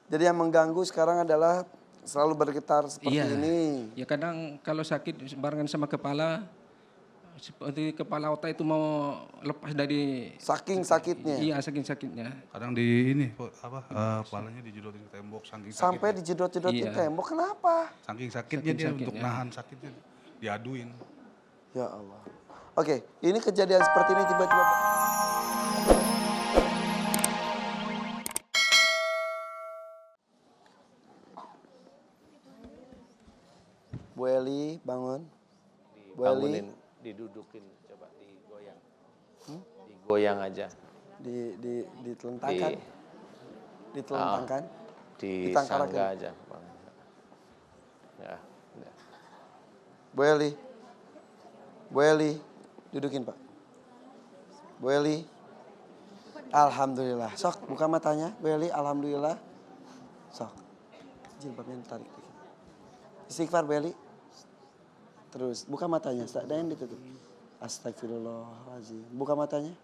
Jadi yang mengganggu sekarang adalah selalu bergetar seperti ini. Ya kadang kalau sakit barengan sama kepala, seperti kepala otak itu mau lepas dari. Saking sakitnya. Iya, saking sakitnya. Kadang di ini kepalanya dijedotin ke tembok saking Sampai sakitnya. dijedot-jedotin Iya. tembok. Kenapa? Saking sakitnya Saking dia untuk sakitnya. nahan sakitnya diaduin. Ya Allah. Oke, ini kejadian seperti ini tiba-tiba. Bu Eli, bangun. Bu Eli, Bangunin, didudukin, coba digoyang. Digoyang aja. ditelentangkan. Ditelentangkan. Disangga Ditangkarakan. aja. Bang. Ya, udah. Bu Eli. Bu Eli, dudukin Pak. Bu Eli. Alhamdulillah. Sok, buka matanya. Bu Eli, alhamdulillah. Sok. Jilbabnya tarik dikit. Istighfar Bu Eli. Terus, buka matanya. Dan ditutup. Astagfirullahaladzim. Buka matanya.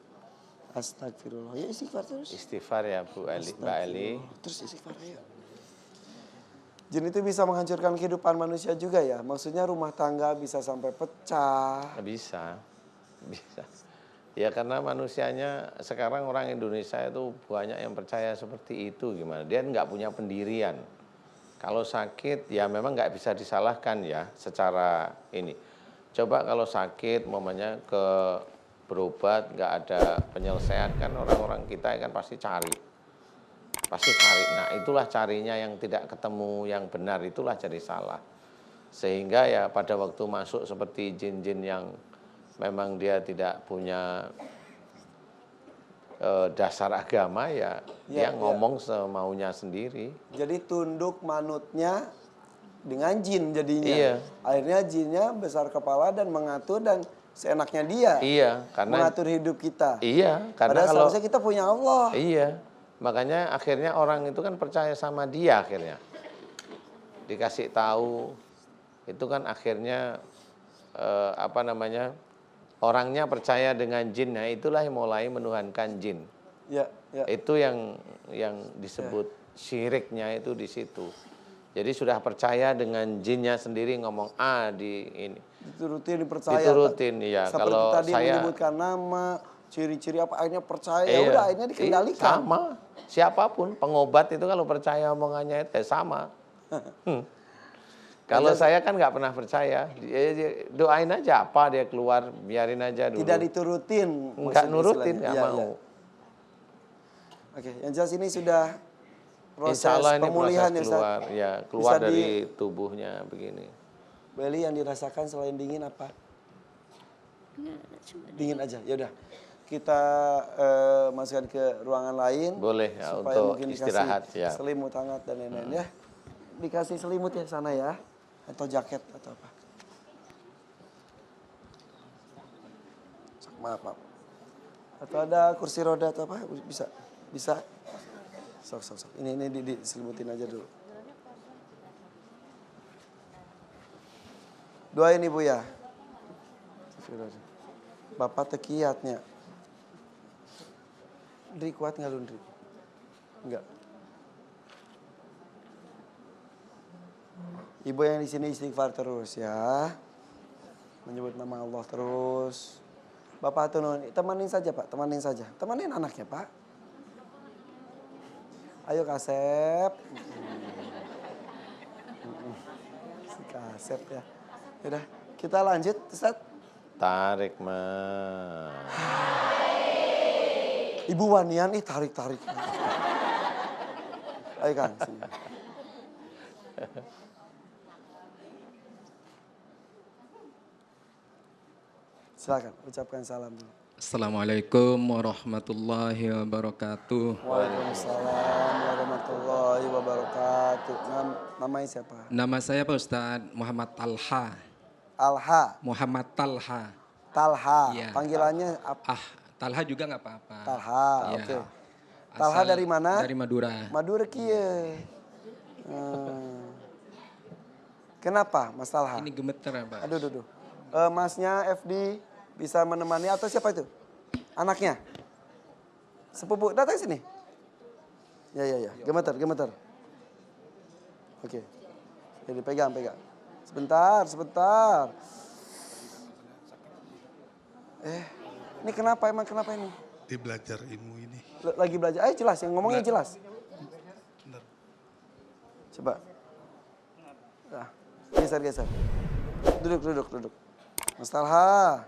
Astagfirullah. Ya istighfar terus. Istighfar ya Bu Eli, Mbak Eli. Terus istighfar ayo. Jin itu bisa menghancurkan kehidupan manusia juga ya. Maksudnya rumah tangga bisa sampai pecah. Bisa, bisa. Ya karena manusianya sekarang orang Indonesia itu banyak yang percaya seperti itu gimana. Dia nggak punya pendirian. Kalau sakit ya memang nggak bisa disalahkan ya secara ini. Coba kalau sakit momennya ke berobat nggak ada penyelesaian kan orang-orang kita kan pasti cari. Pasti cari. Nah itulah carinya yang tidak ketemu yang benar itulah jadi salah. Sehingga ya pada waktu masuk seperti jin-jin yang memang dia tidak punya dasar agama ya dia ngomong semaunya sendiri. Jadi tunduk manutnya dengan jin jadinya. Iya. Akhirnya jinnya besar kepala dan mengatur dan seenaknya dia. Iya, karena mengatur hidup kita. Iya, karena Padahal kalau seharusnya kita punya Allah. Iya. Makanya akhirnya orang itu kan percaya sama dia akhirnya. Dikasih tahu itu kan akhirnya orangnya percaya dengan jin. Nah, itulah yang mulai menuhankan jin. Ya, ya. Itu yang disebut syiriknya itu di situ. Jadi sudah percaya dengan jinnya sendiri ngomong di ini. Diturutin, dipercaya. Diturutin, iya. Seperti Kalau tadi saya menyebutkan nama, ciri-ciri apa, akhirnya percaya. Ya udah, akhirnya dikendalikan. Sama. Siapapun pengobat itu kalau percaya omongannya itu sama. Kalau saya kan nggak pernah percaya. Doain aja apa dia keluar, biarin aja dulu. Tidak diturutin. Nggak nurutin, nggak ya, mau. Ya. Oke, yang jelas ini sudah proses Insya Allah ini pemulihan proses keluar, ya keluar dari tubuhnya begini. Beli yang dirasakan selain dingin apa? Dingin aja, ya udah. Kita masukkan ke ruangan lain. Boleh ya supaya untuk mungkin istirahat dikasih ya. selimut hangat dan lain-lain ya. Dikasih selimut ya sana ya, atau jaket atau apa. Maaf, maaf. Atau ada kursi roda atau apa? Bisa, bisa. Sok. Ini diselimutin aja dulu. Doain Ibu ya. Bapak tekiatnya. Ndri kuat nggak lu Ndri? Enggak. Ibu yang di sini istighfar terus ya. Menyebut nama Allah terus. Bapak tuh temanin saja Pak, temanin saja. Temanin anaknya Pak. Ayo Kasep. Si Kasep ya. Yaudah, kita lanjut Ustaz. Tarik mah. Ibu Wanian tarik. Ayo Kang, sini. Silakan ucapkan salam dulu. Assalamualaikum warahmatullahi wabarakatuh. Waalaikumsalam warahmatullahi wabarakatuh. Namanya siapa? Nama saya Pak Ustadz Muhammad Talha. Alha. Muhammad Talha. Talha. Iya. Panggilannya apa? Talha juga nggak apa-apa. Talha, Iya. oke. Talha dari mana? Dari Madura. Madura kieu. Kenapa Mas Talha? Ini gemeter ya Pak. Aduh. Masnya FD bisa menemani atau siapa itu? Anaknya? Sepupu, datang sini. Ya. Gemeter. Oke. Jadi pegang. Sebentar. Ini kenapa ini? Dia belajar ilmu ini. Lagi belajar. Ayo jelas, yang ngomongnya jelas. Bentar. Coba. Nah, geser. Duduk. Mas Talha.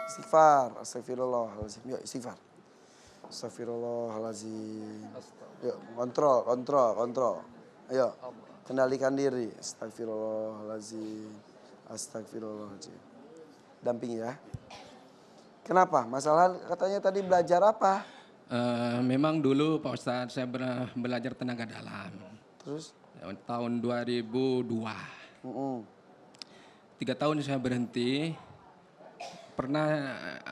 Istighfar. Astagfirullahaladzim. Yuk istighfar. Astagfirullahaladzim. Yuk kontrol. Ayo. Kendalikan diri. Astagfirullahaladzim. Dampingi ya. Kenapa? Masalah katanya tadi belajar apa? Memang dulu Pak Ustadz saya belajar tenaga dalam. Terus? Tahun 2002. 3 tahun saya berhenti. Pernah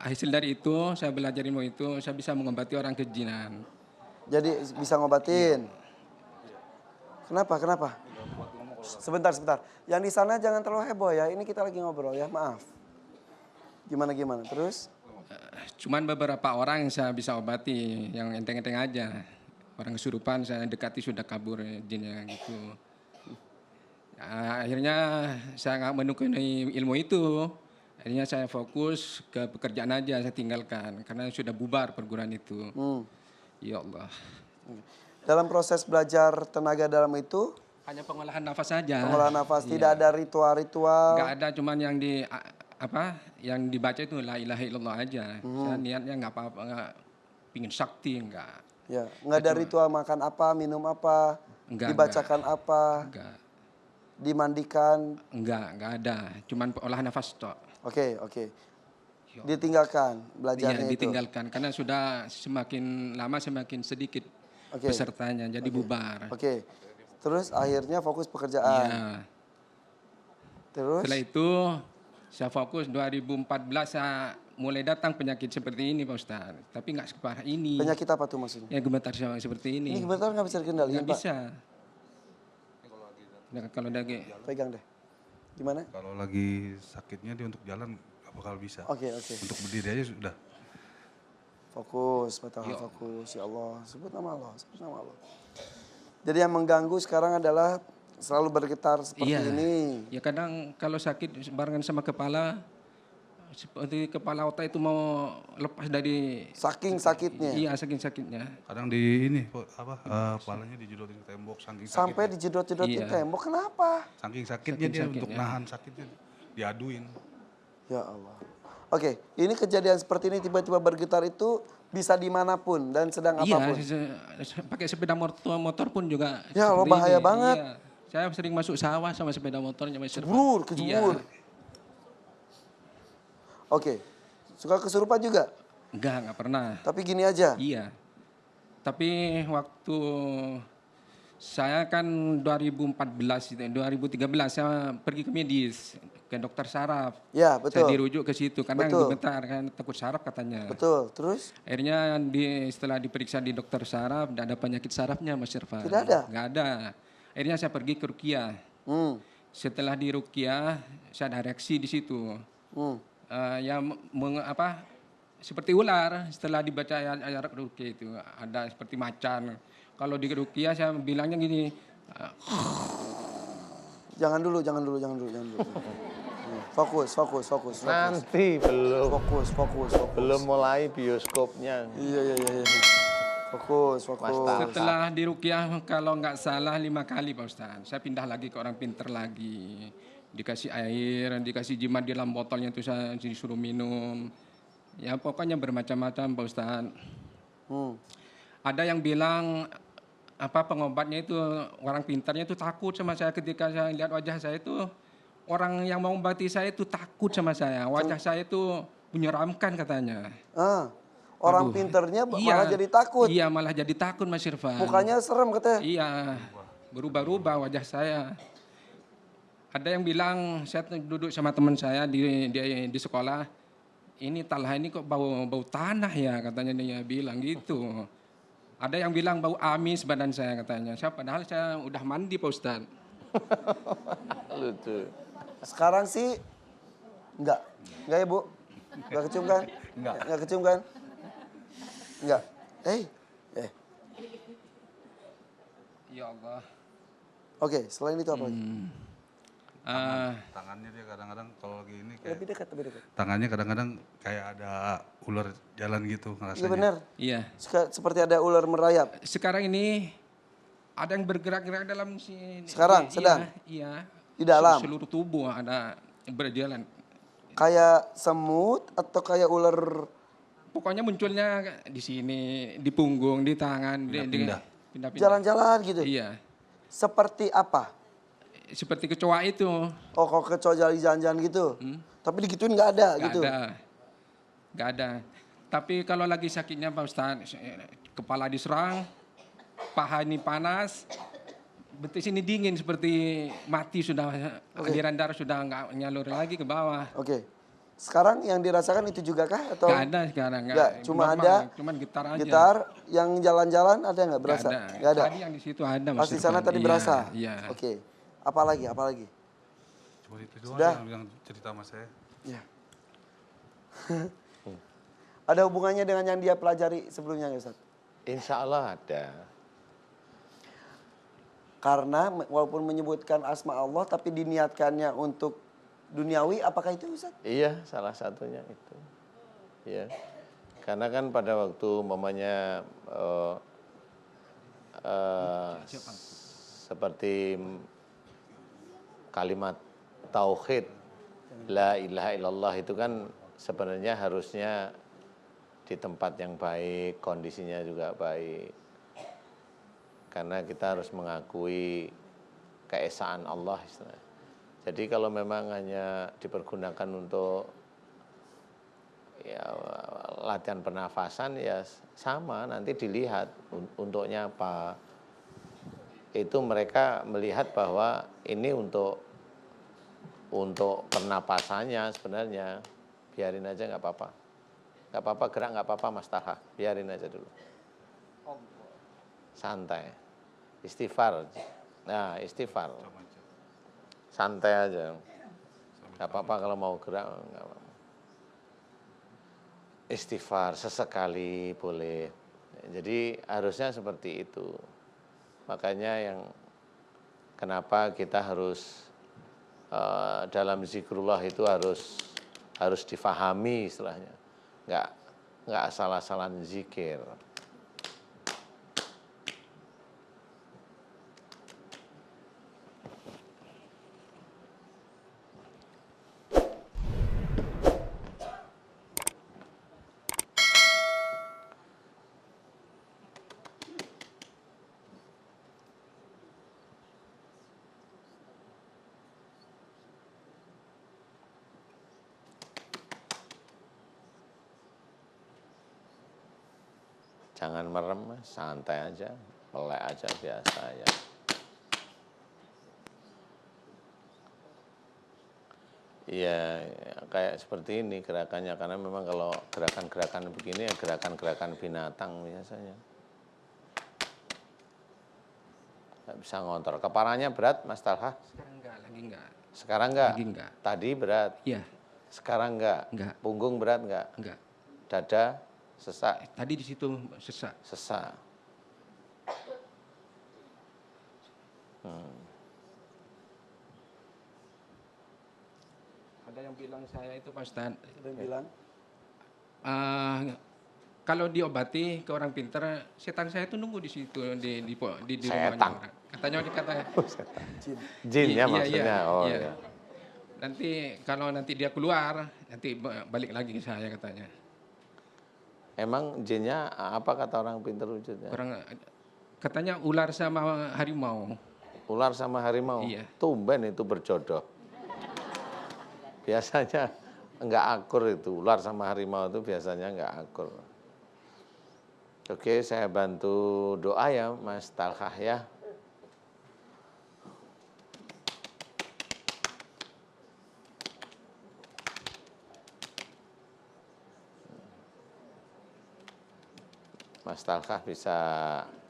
hasil dari itu saya belajar ilmu itu saya bisa mengobati orang kejinan. Jadi bisa ngobatin. Kenapa? Sebentar. Yang di sana jangan terlalu heboh ya. Ini kita lagi ngobrol ya, maaf. Gimana? Terus? Cuman beberapa orang yang saya bisa obati, yang enteng-enteng aja. Orang kesurupan saya dekati sudah kabur jinnya gitu. Nah, akhirnya saya nggak menekuni ilmu itu. Akhirnya saya fokus ke pekerjaan aja, saya tinggalkan. Karena sudah bubar perguruan itu. Ya Allah. Dalam proses belajar tenaga dalam itu? Hanya pengolahan nafas saja. Pengolahan nafas, tidak ada ritual-ritual? Nggak ada, cuman yang dibaca itu la ilaha illallah aja. Saya niatnya nggak apa-apa, nggak pingin sakti, nggak. Ya, nggak ada ritual makan apa, minum apa, dibacakan apa, dimandikan? Nggak ada, cuman olah nafas tok. Oke. Ditinggalkan belajarnya Iya, ditinggalkan karena sudah semakin lama semakin sedikit pesertanya, jadi bubar. Oke. Terus akhirnya fokus pekerjaan. Iya. Terus? Setelah itu saya fokus 2014 saya mulai datang penyakit seperti ini Pak Ustadz. Tapi nggak separah ini. Penyakit apa tuh maksudnya? Ya gemetar seperti ini. Ini gemetar nggak bisa dikendalikan, Nggak Pak? bisa. Nah, kalau lagi Pegang deh. Gimana? Kalau lagi sakitnya dia untuk jalan gak bakal bisa. Oke. Untuk berdiri aja sudah. Fokus, fokus. Ya Allah, sebut nama Allah. Jadi yang mengganggu sekarang adalah selalu bergetar seperti ini. Ya kadang kalau sakit barengan sama kepala, seperti kepala otak itu mau lepas dari Saking sakitnya. Iya, saking sakitnya. Kadang di ini kepalanya dijedotin ke tembok saking Sampai sakitnya. dijedot-jedot di tembok. Kenapa? Saking sakitnya dia untuk nahan sakitnya diaduin. Ya Allah. Oke, ini kejadian seperti ini tiba-tiba bergetar itu bisa dimanapun dan sedang apapun. Iya, pakai sepeda motor pun juga. Ya Allah, seperti bahaya ini. banget. Iya. Saya sering masuk sawah sama sepeda motornya. Kejebur. Iya. Oke, suka kesurupan juga? Enggak pernah. Tapi gini aja. Iya. Tapi waktu saya kan 2014, 2013 saya pergi ke medis, ke dokter saraf. Ya, betul. Saya dirujuk ke situ karena gemetar kan takut saraf katanya. Betul, terus? Akhirnya setelah diperiksa di dokter saraf, tidak ada penyakit sarafnya Mas Irfan. Tidak ada? Nggak ada. Akhirnya saya pergi ke Ruqyah. Setelah di Ruqyah, saya ada reaksi di situ. Seperti ular setelah dibaca ayat Ruqyah itu ada seperti macan. Kalau di Ruqyah saya bilangnya gini. Jangan dulu. Fokus. Nanti belum. Fokus. Belum mulai bioskopnya. Iya. Fokus. Setelah di Ruqyah kalau nggak salah 5 kali Pak Ustadz. Saya pindah lagi ke orang pinter lagi. Dikasih air, dikasih jimat di dalam botolnya itu saya disuruh minum. Ya pokoknya bermacam-macam Pak Ustadz. Ada yang bilang pengobatnya itu orang pintarnya itu takut sama saya ketika saya lihat wajah saya itu orang yang mau mengobati saya itu takut sama saya. Wajah saya itu menyeramkan katanya. Orang pinternya malah jadi takut. Iya, malah jadi takut Mas Irfan. Mukanya serem katanya. Iya, berubah-ubah wajah saya. Ada yang bilang, saya duduk sama teman saya di sekolah, ini Talha ini kok bau tanah ya, katanya dia bilang gitu. Ada yang bilang bau amis badan saya katanya. Padahal saya udah mandi Pak Ustadz. Lucu. Sekarang sih enggak ya Bu? Enggak kecium kan? Enggak kecium kan? Enggak. Ya Allah. Oke, selain itu apa lagi? Tangannya dia kadang-kadang kalau lagi ini kayak Lebih dekat, lebih dekat. tangannya kadang-kadang kayak ada ular jalan gitu Iya ngerasanya. benar. Iya. Seperti ada ular merayap. Sekarang ini ada yang bergerak-gerak dalam sini. Sekarang, Iya, sedang? Iya. Di dalam? Seluruh tubuh ada berjalan. Kayak semut atau kayak ular? Pokoknya munculnya di sini, di punggung, di tangan, Pindah-pindah. pindah-pindah. Jalan-jalan gitu? Iya. Seperti apa? Seperti kecoa itu. Oh, kalau kecoa jalan-jalan gitu? Tapi digituin nggak ada Nggak gitu? ada. Nggak ada. Tapi kalau lagi sakitnya Pak Ustadz, kepala diserang, paha ini panas, betis ini dingin seperti mati sudah, aliran darah sudah nggak nyalur lagi ke bawah. Oke. Sekarang yang dirasakan itu juga kah? Atau Nggak ada sekarang. nggak, cuma normal, ada cuman gitar aja. gitar, yang jalan-jalan ada nggak Nggak berasa? ada. Nggak ada? Tadi yang di situ ada. Pas di Mas sana Irfan. tadi Iya, berasa? Iya. Oke. Apa lagi? Apa lagi? Cuma itu doang Sudah? yang cerita sama saya. Ya. Ada hubungannya dengan yang dia pelajari sebelumnya nggak Ustaz? Insya Allah ada. Karena walaupun menyebutkan asma Allah tapi diniatkannya untuk duniawi, apakah itu Ustaz? Iya, salah satunya itu. Iya. Karena kan pada waktu mamanya seperti kalimat tauhid la ilaha illallah itu kan sebenarnya harusnya di tempat yang baik, kondisinya juga baik. Karena kita harus mengakui keesaan Allah istilahnya. Jadi kalau memang hanya dipergunakan untuk ya latihan pernafasan ya sama, nanti dilihat untuknya apa. Itu mereka melihat bahwa ini untuk pernapasannya sebenarnya, biarin aja nggak apa-apa. Nggak apa-apa gerak, nggak apa-apa Mas Taha, biarin aja dulu. Santai. Istighfar. Nah, istighfar. Santai aja. Nggak apa-apa kalau mau gerak, nggak apa-apa. Istighfar sesekali boleh. Jadi harusnya seperti itu. Makanya yang kenapa kita harus dalam zikrullah itu harus difahami istilahnya. Nggak asal-asalan zikir. Jangan merem, santai aja, melek aja biasa ya. Iya, kayak seperti ini gerakannya, karena memang kalau gerakan-gerakan begini ya gerakan-gerakan binatang biasanya. Nggak bisa ngontrol. Kepalanya berat, Mas Talha? Sekarang enggak, lagi enggak. Sekarang enggak? Lagi enggak. Tadi berat? Iya, Sekarang enggak? Enggak. Punggung berat enggak? enggak. Dada sesak? Tadi di situ sesak. Sesak. Ada yang bilang saya itu Pak Ustadz, Ada yang bilang? kalau diobati ke orang pinter, setan saya itu nunggu di situ di Setan? rumahnya orang. Katanya Jin ya Iya, maksudnya? iya, Oh iya. iya. Nanti kalau nanti dia keluar, nanti balik lagi ke saya katanya. Emang jinnya apa kata orang pintar wujudnya? Orang katanya ular sama harimau. Ular sama harimau? Iya. Tumben itu berjodoh. Biasanya enggak akur itu, ular sama harimau itu biasanya enggak akur. Oke, saya bantu doa ya Mas Talhah ya. Mas Talhah bisa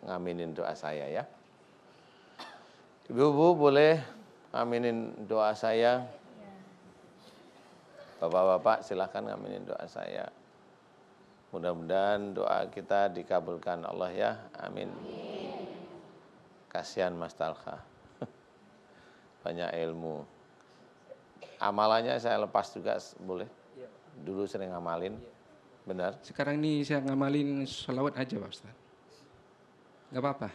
ngaminin doa saya ya. Ibu-ibu boleh ngaminin doa saya. Bapak-bapak silahkan ngaminin doa saya. Mudah-mudahan doa kita dikabulkan Allah ya. Amin. Kasihan Mas Talhah. banyak ilmu. Amalannya saya lepas juga boleh? Dulu sering ngamalin, benar? Sekarang ini saya ngamalin sholawat aja Pak Ustaz. Nggak apa-apa?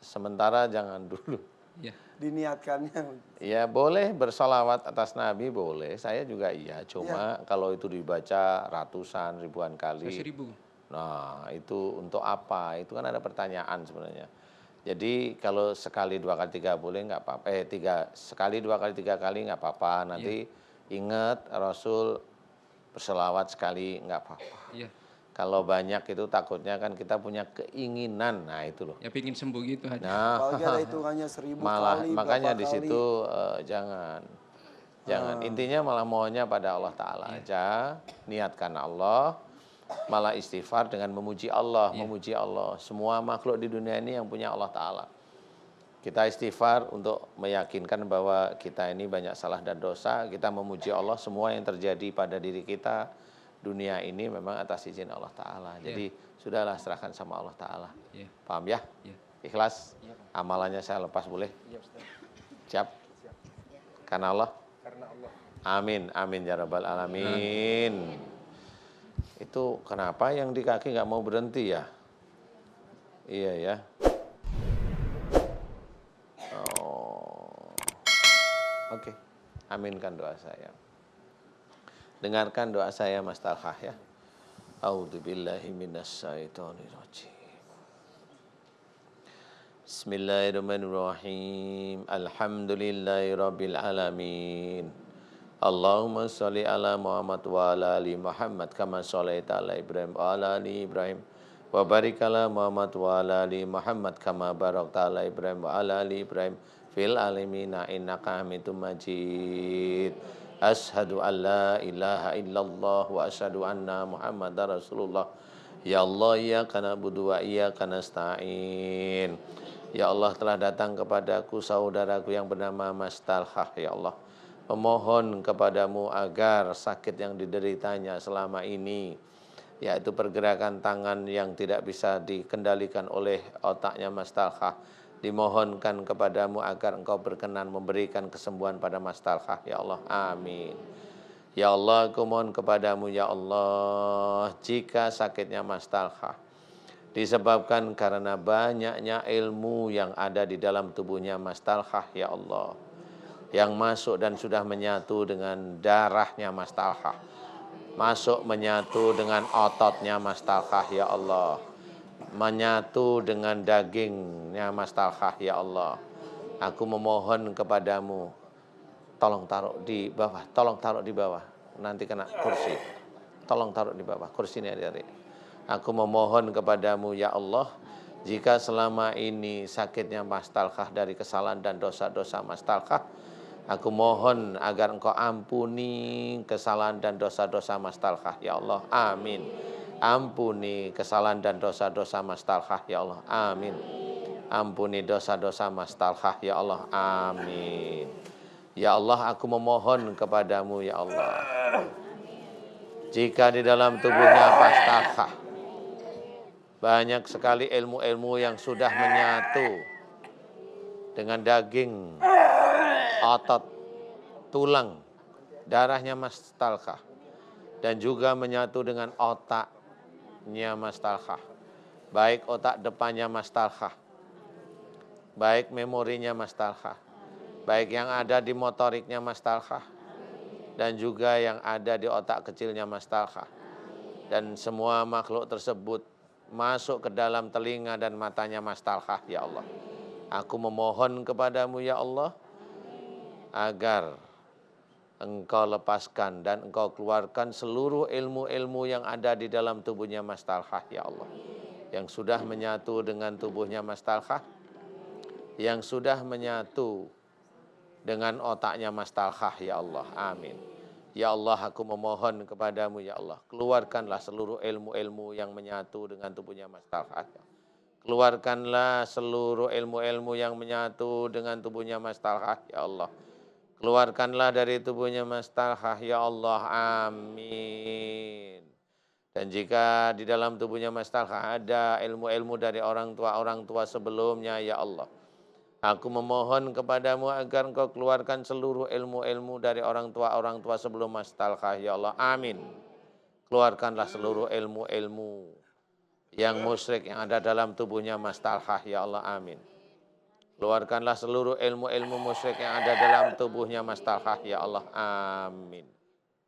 Sementara jangan dulu. Ya. Diniatkannya. Ya boleh bersolawat atas Nabi boleh, saya juga iya. Cuma kalau itu dibaca ratusan, ribuan Saya kali. 1000. Nah itu untuk apa? Itu kan ada pertanyaan sebenarnya. Jadi kalau sekali 2 kali 3 boleh nggak apa-apa. Sekali 2 kali 3 kali nggak apa-apa. Nanti ingat Rasul berselawat sekali nggak apa-apa. Iya. Kalau banyak itu takutnya kan kita punya keinginan. Nah itu loh. Ya pengen sembuh gitu aja. Nah Apalagi ada hitungannya 1000 malah kali, makanya berapa di kali. situ jangan. Intinya malah maunya pada Allah Ta'ala aja. Niatkan Allah. Malah istighfar dengan memuji Allah, memuji Allah. Semua makhluk di dunia ini yang punya Allah Ta'ala. Kita istighfar untuk meyakinkan bahwa kita ini banyak salah dan dosa. Kita memuji Allah, semua yang terjadi pada diri kita, dunia ini memang atas izin Allah Ta'ala. Jadi sudahlah serahkan sama Allah Ta'ala. Paham ya? Ikhlas? Amalannya saya lepas boleh? Siap? Karena Allah? Amin, amin ya rabbal alamin. Itu kenapa yang di kaki nggak mau berhenti ya? Iya ya. Oh. Oke. Aminkan doa saya. Dengarkan doa saya Mas Talhah ya. A'udzubillahi minasyaitonirrajim. Bismillahirrahmanirrahim. Alhamdulillahirabbil alamin. Allahumma sholli ala Muhammad wa ala ali Muhammad kama sholaita ala Ibrahim wa ala ali Ibrahim wa barik ala Muhammad wa ala ali Muhammad kama barakta ala Ibrahim wa ala ali Ibrahim fil alamin innaka Hamidum Majid. Asyhadu an la ilaha illallah wa asyhadu anna Muhammadar Rasulullah. Ya Allah, iyyaka na'budu wa iyyaka nasta'in. Ya Allah, telah datang kepadaku saudaraku yang bernama Mas Talhah ya Allah. Memohon kepadamu agar sakit yang dideritanya selama ini, yaitu pergerakan tangan yang tidak bisa dikendalikan oleh otaknya Mas Talhah, dimohonkan kepadamu agar engkau berkenan memberikan kesembuhan pada Mas Talhah ya Allah, amin. Ya Allah, aku mohon kepadamu ya Allah, jika sakitnya Mas Talhah disebabkan karena banyaknya ilmu yang ada di dalam tubuhnya Mas Talhah ya Allah, yang masuk dan sudah menyatu dengan darahnya Mas Talhah, masuk menyatu dengan ototnya Mas Talhah ya Allah, menyatu dengan dagingnya Mas Talhah ya Allah. Aku memohon kepadamu, tolong taruh di bawah, tolong taruh di bawah, nanti kena kursi, tolong taruh di bawah, kursi ini adik-adik. Aku memohon kepadamu ya Allah, jika selama ini sakitnya Mas Talhah dari kesalahan dan dosa-dosa Mas Talhah, aku mohon agar engkau ampuni kesalahan dan dosa-dosa Mas Talhah ya Allah, amin. Ampuni kesalahan dan dosa-dosa Mas Talhah ya Allah, amin. Ampuni dosa-dosa Mas Talhah ya Allah, amin. Ya Allah, aku memohon kepadamu ya Allah, jika di dalam tubuhnya Mas Talhah banyak sekali ilmu-ilmu yang sudah menyatu dengan daging, otot, tulang, darahnya Mas Talhah, dan juga menyatu dengan otaknya Mas Talhah, baik otak depannya Mas Talhah, baik memorinya Mas Talhah, baik yang ada di motoriknya Mas Talhah, dan juga yang ada di otak kecilnya Mas Talhah, dan semua makhluk tersebut masuk ke dalam telinga dan matanya Mas Talhah ya Allah. Aku memohon kepadamu ya Allah, agar engkau lepaskan dan engkau keluarkan seluruh ilmu-ilmu yang ada di dalam tubuhnya Mas Talhah ya Allah, yang sudah menyatu dengan tubuhnya Mas Talhah, yang sudah menyatu dengan otaknya Mas Talhah ya Allah, amin. Ya Allah, aku memohon kepadamu ya Allah, keluarkanlah seluruh ilmu-ilmu yang menyatu dengan tubuhnya Mas Talhah. Keluarkanlah seluruh ilmu-ilmu yang menyatu dengan tubuhnya Mas Talhah ya Allah. Keluarkanlah dari tubuhnya Mas Talhah ya Allah, amin. Dan jika di dalam tubuhnya Mas Talhah ada ilmu-ilmu dari orang tua sebelumnya ya Allah, Aku memohon kepadamu agar engkau keluarkan seluruh ilmu-ilmu dari orang tua sebelum Mas Talha, ya Allah. Amin. Keluarkanlah seluruh ilmu-ilmu yang musyrik yang ada dalam tubuhnya Mas Talha, ya Allah. Amin. Keluarkanlah seluruh ilmu-ilmu musyrik yang ada dalam tubuhnya Mas Talha, ya Allah. Amin.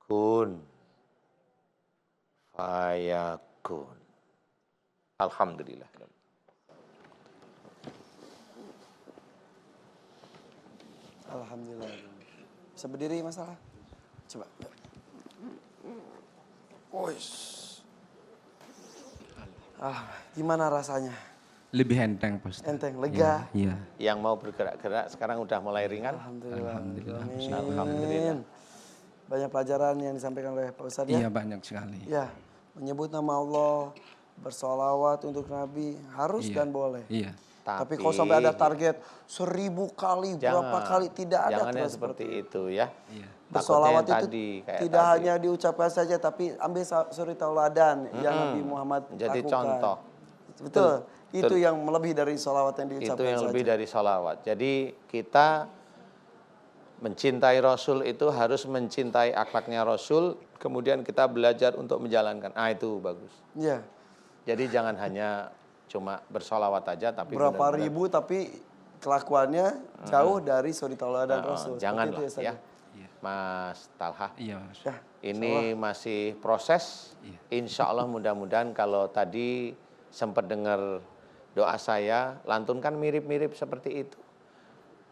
Kun fayakun. Alhamdulillah. Alhamdulillah. Bisa berdiri masalah? Coba. Gimana rasanya? Lebih enteng Pak Ustaz. Enteng, lega. Iya. Yang mau bergerak-gerak sekarang udah mulai ringan. Alhamdulillah. Alhamdulillah. Alhamdulillah. Banyak pelajaran yang disampaikan oleh Pak Ustadz Iya ya. banyak sekali. Ya, menyebut nama Allah, bersolawat untuk Nabi harus Iya. dan boleh. Iya. Tapi kalau sampai ada target 1000 kali, berapa kali, tidak ada jangan yang terus seperti itu ya. Iya. Bersolawat Takutnya yang itu tadi, kayak tidak tadi. hanya diucapkan saja, tapi ambil suri tauladan yang Nabi Muhammad Jadi lakukan. contoh. Betul. Itu Betul. yang lebih dari solawat yang diucapkan Itu yang saja. lebih dari sholawat. Jadi kita mencintai Rasul itu harus mencintai akhlaknya Rasul, kemudian kita belajar untuk menjalankan. Ah itu bagus. Iya. Jadi jangan hanya cuma bersolawat aja, tapi Berapa benar-benar, ribu tapi kelakuannya jauh dari suri tauladan Rasul. Seperti janganlah itu ya, Ustaz. Mas Talha. Iya Mas. Ya, Ini masih proses. Iya. Insya Allah mudah-mudahan kalau tadi sempat dengar doa saya, lantunkan mirip-mirip seperti itu.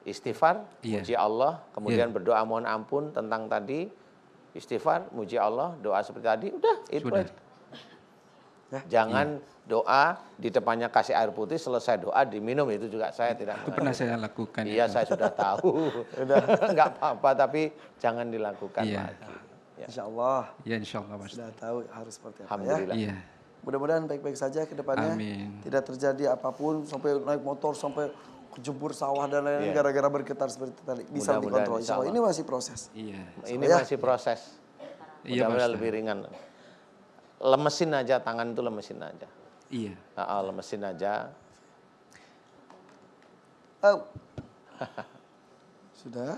Istighfar, Iya. muji Allah, kemudian berdoa mohon ampun tentang tadi. Istighfar, muji Allah, doa seperti tadi, udah itu Sudah. aja. Ya. Jangan doa di depannya kasih air putih, selesai doa diminum, itu juga saya tidak Itu pernah saya lakukan. Iya, itu. saya sudah tahu. Enggak apa-apa, tapi jangan dilakukan Iya. lagi. Ya. Insya Allah Ya insya Allah Mas. sudah tahu harus seperti apa ya. Alhamdulillah. Iya. Mudah-mudahan baik-baik saja ke depannya. Amin. Tidak terjadi apapun sampai naik motor sampai kejebur sawah dan lain-lain Iya. gara-gara bergetar seperti tadi. Bisa Mudah-mudahan, dikontrol. Insya Allah. insya Ini masih proses. Iya. Ini Ya. masih proses. Iya, Mudah-mudahan Mas. lebih ringan. Lemesin aja, tangan itu lemesin aja. Iya. Lemesin aja. Oh. Sudah.